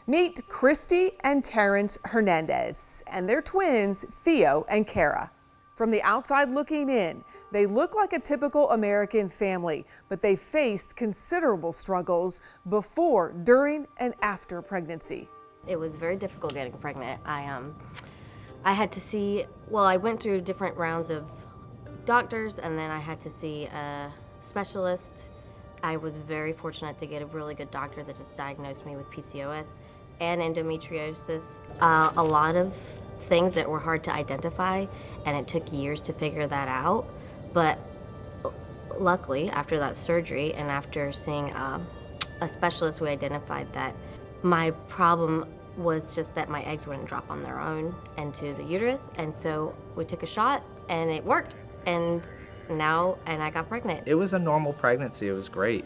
Meet Christy and Terrence Hernandez and their twins, Theo and Kara. From the outside looking in, they look like a typical American family, but they faced considerable struggles before, during, and after pregnancy. It was very difficult getting pregnant. I had to see, I went through different rounds of doctors, and then I had to see a specialist. I was very fortunate to get a really good doctor that just diagnosed me with PCOS and endometriosis. A lot of things that were hard to identify, and it took years to figure that out. But luckily, after that surgery and after seeing a specialist, we identified that my problem was just that my eggs wouldn't drop on their own into the uterus. And so we took a shot and it worked. And I got pregnant. It was a normal pregnancy. It was great,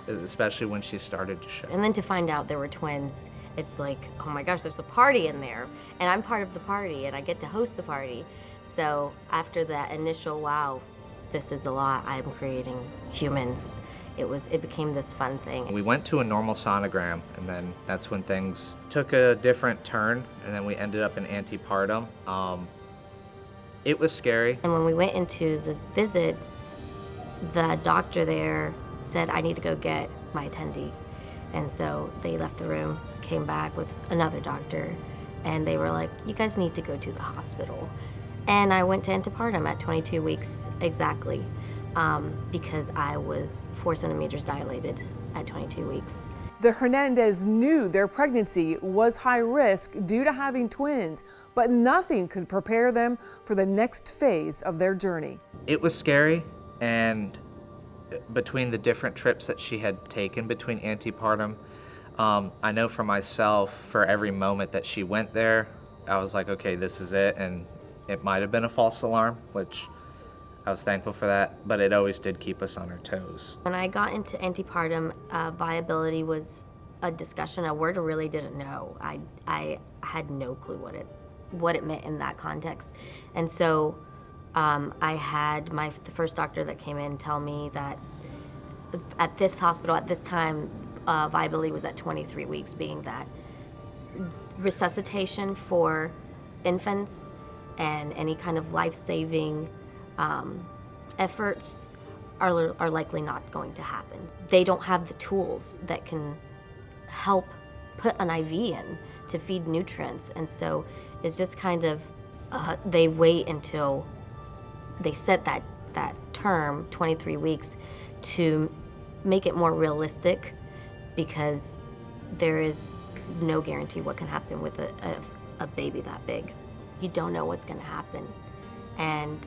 especially when she started to show. And then to find out there were twins, it's like, oh my gosh, there's a party in there. And I'm part of the party and I get to host the party. So after that initial, wow, this is a lot, I'm creating humans, it became this fun thing. We went to a normal sonogram, and then that's when things took a different turn, and then we ended up in antepartum. It was scary. And when we went into the visit, the doctor there said, I need to go get my attendee. And so they left the room, came back with another doctor, and they were like, you guys need to go to the hospital. And I went to antepartum at 22 weeks exactly, because I was 4 centimeters dilated at 22 weeks. The Hernandez knew their pregnancy was high risk due to having twins, but nothing could prepare them for the next phase of their journey. It was scary, and between the different trips that she had taken between antepartum, I know for myself, for every moment that she went there, I was like, okay, this is it. And it might have been a false alarm, which I was thankful for that, but it always did keep us on our toes. When I got into antepartum, viability was a discussion, a word I really didn't know. I had no clue what it meant in that context. And so I had the first doctor that came in tell me that at this hospital, at this time, viability was at 23 weeks, being that resuscitation for infants and any kind of life-saving efforts are likely not going to happen. They don't have the tools that can help put an IV in to feed nutrients, and so it's just kind of they wait until they set that term, 23 weeks, to make it more realistic, because there is no guarantee what can happen with a baby that big. You don't know what's going to happen. And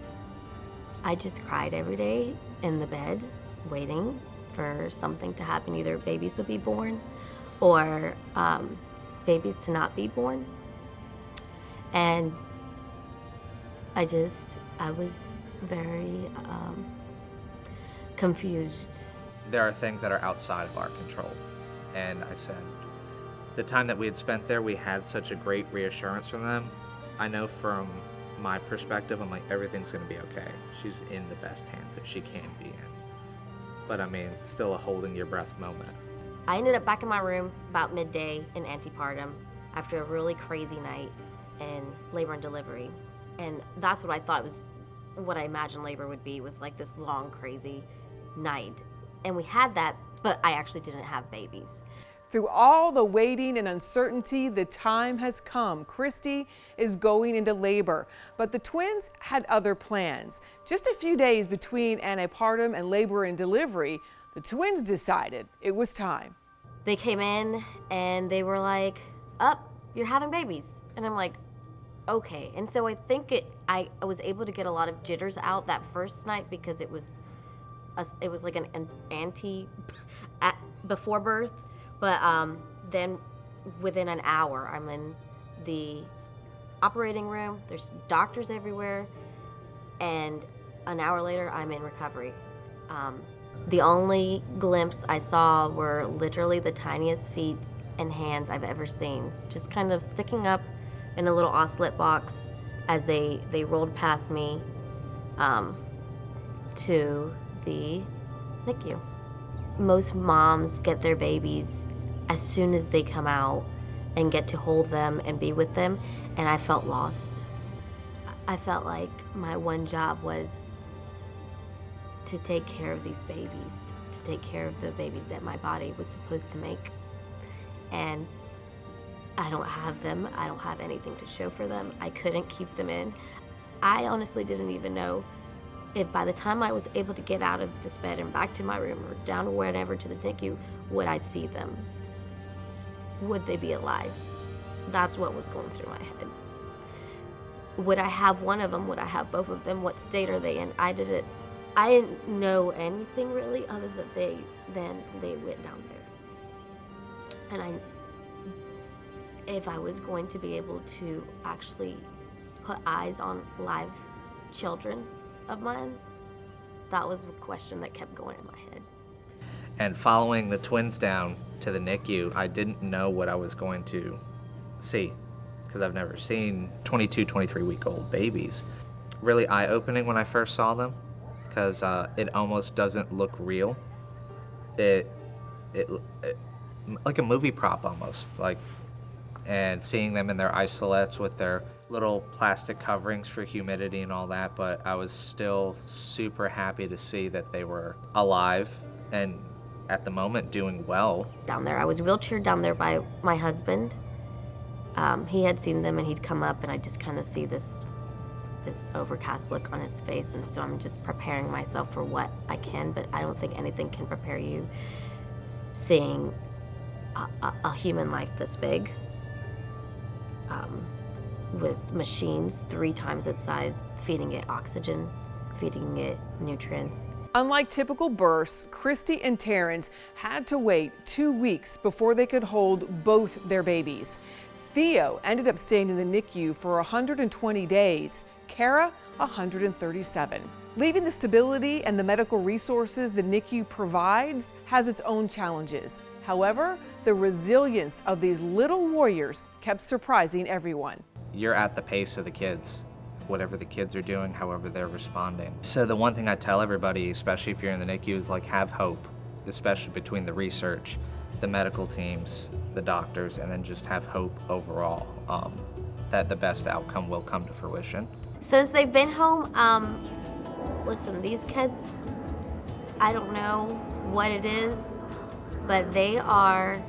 I just cried every day in the bed, waiting for something to happen. Either babies would be born or babies to not be born. And I was very confused. There are things that are outside of our control. And I said, the time that we had spent there, we had such a great reassurance from them. I know from my perspective, I'm like, everything's gonna be okay. She's in the best hands that she can be in. But I mean, still a holding your breath moment. I ended up back in my room about midday in antepartum after a really crazy night in labor and delivery. And that's what I thought was, what I imagined labor would be, was like this long, crazy night. And we had that, but I actually didn't have babies. Through all the waiting and uncertainty, the time has come. Christy is going into labor, but the twins had other plans. Just a few days between antepartum and labor and delivery, the twins decided it was time. They came in and they were like, you're having babies. And I'm like, okay. And so I think I was able to get a lot of jitters out that first night, because it was like an before birth. But then within an hour, I'm in the operating room. There's doctors everywhere. And an hour later, I'm in recovery. The only glimpse I saw were literally the tiniest feet and hands I've ever seen, just kind of sticking up in a little oscillate box as they rolled past me to the NICU. Most moms get their babies as soon as they come out and get to hold them and be with them, and I felt lost. I felt like my one job was to take care of these babies, to take care of the babies that my body was supposed to make. And I don't have them. I don't have anything to show for them. I couldn't keep them in. I honestly didn't even know if by the time I was able to get out of this bed and back to my room or down wherever to the NICU, would I see them? Would they be alive? That's what was going through my head. Would I have one of them? Would I have both of them? What state are they in? I didn't know anything really other than they went down there. And if I was going to be able to actually put eyes on live children of mine, that was a question that kept going in my head. And following the twins down to the NICU, I didn't know what I was going to see, because I've never seen 22, 23-week-old babies. Really eye-opening when I first saw them, because it almost doesn't look real. It like a movie prop almost, like, and seeing them in their isolates with their little plastic coverings for humidity and all that, but I was still super happy to see that they were alive and at the moment doing well. Down there, I was wheelchaired down there by my husband. He had seen them and he'd come up, and I just kind of see this overcast look on his face, and so I'm just preparing myself for what I can, but I don't think anything can prepare you seeing a human life this big, with machines 3 times its size, feeding it oxygen, feeding it nutrients. Unlike typical births, Christy and Terrence had to wait 2 weeks before they could hold both their babies. Theo ended up staying in the NICU for 120 days, Kara 137. Leaving the stability and the medical resources the NICU provides has its own challenges. However, the resilience of these little warriors kept surprising everyone. You're at the pace of the kids, whatever the kids are doing, however they're responding. So the one thing I tell everybody, especially if you're in the NICU, is like, have hope, especially between the research, the medical teams, the doctors, and then just have hope overall that the best outcome will come to fruition. Since they've been home, listen, these kids, I don't know what it is, but they are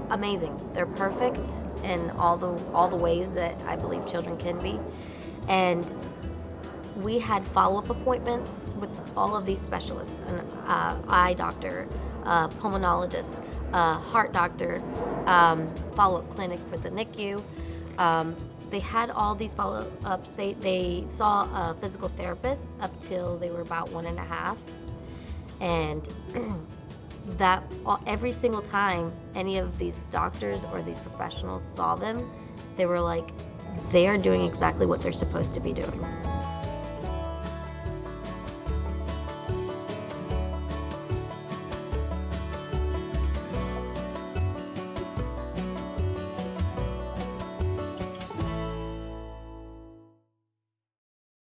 amazing. They're perfect in all the ways that I believe children can be. And we had follow-up appointments with all of these specialists, an eye doctor, pulmonologist, heart doctor, follow-up clinic for the NICU. They had all these follow-ups. They saw a physical therapist up till they were about 1.5. And that every single time any of these doctors or these professionals saw them, they were like, they are doing exactly what they're supposed to be doing.